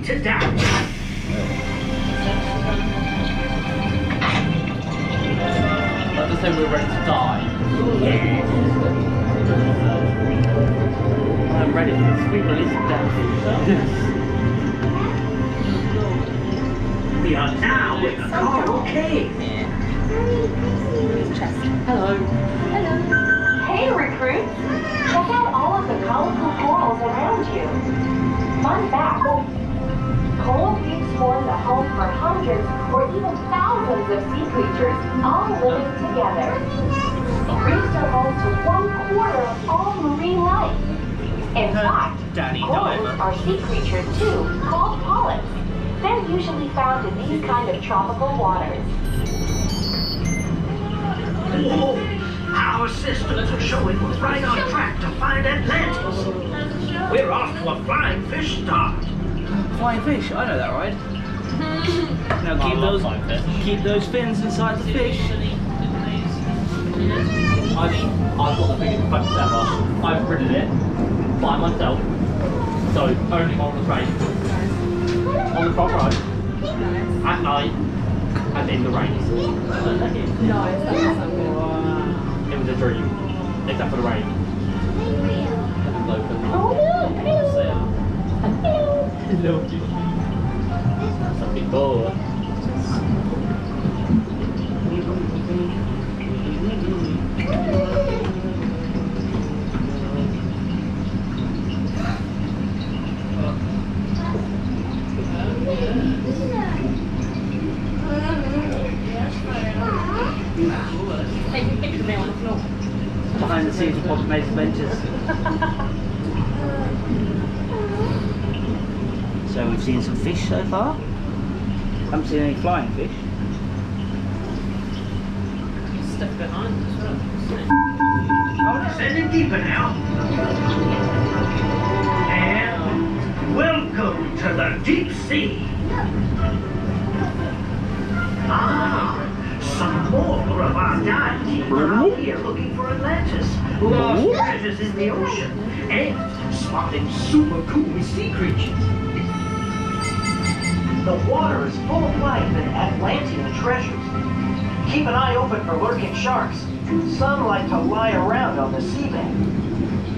to die. Let's just say we're ready to die. I'm ready for the sweet release of death. We are now in the coral cave. Hello. Hello. Hey, recruits. Check out all of the colorful corals around you. Fun fact. Coral reefs form the home for hundreds or even thousands of sea creatures, all living together. Reefs are home to 1/4 of all marine life. In fact, corals are sea creatures too, called polyps. They're usually found in these kind of tropical waters. Whoa. Our systems are showing we're right on track to find Atlantis. We're off to a flying fish start. Flying fish, I know that, right? Now keep those fins inside the fish. I've got the biggest boat ever. I've ridden it by myself, so only on the train, on the front row, at night, and in the rain. It was a dream, except for the rain. Hello. Something cool. Behind the scenes of Bobby Mate's Adventures. So we've seen some fish so far. Haven't seen any flying fish. Stuff behind as well. Oh, descending deeper now. And welcome to the deep sea. Ah, some more of our dive team are out here looking for Atlantis, lost treasures in the ocean, and spotting super cool sea creatures. The water is full of life and Atlantean treasures. Keep an eye open for lurking sharks. Some like to lie around on the seabed.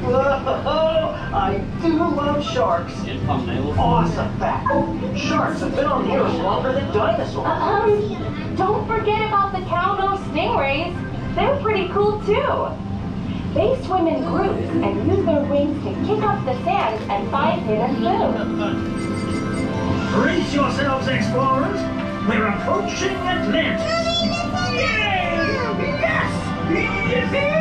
Whoa, I do love sharks. Awesome fact. Sharks have been on the earth longer than dinosaurs. Don't forget about the cow-nosed stingrays. They're pretty cool too. They swim in groups and use their wings to kick up the sand and find hidden food. Brace yourselves, explorers. We're approaching Atlantis. Yay! Yes! Yippee!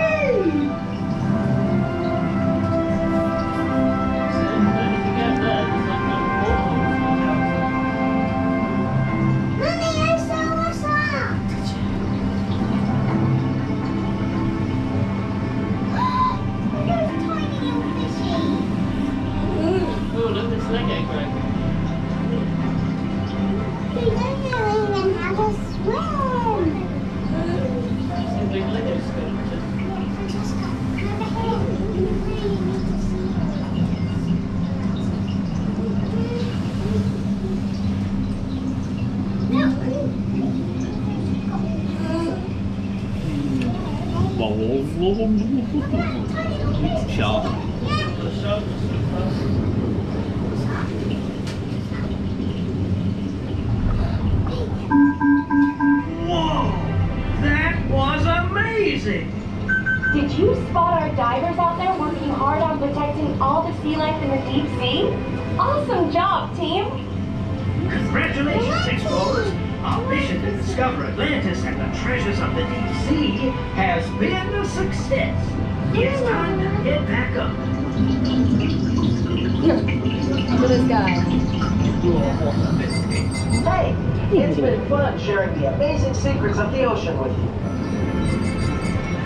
Shark. Whoa! That was amazing! Did you spot our divers out there working hard on protecting all the sea life in the deep sea? Awesome job, team! Congratulations, explorers! Our mission to discover Atlantis and the treasures of the deep sea has been a success. It's time to get back up. Look at this guy. Hey, it's been fun sharing the amazing secrets of the ocean with you.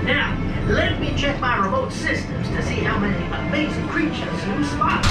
Now, let me check my remote systems to see how many amazing creatures you spotted.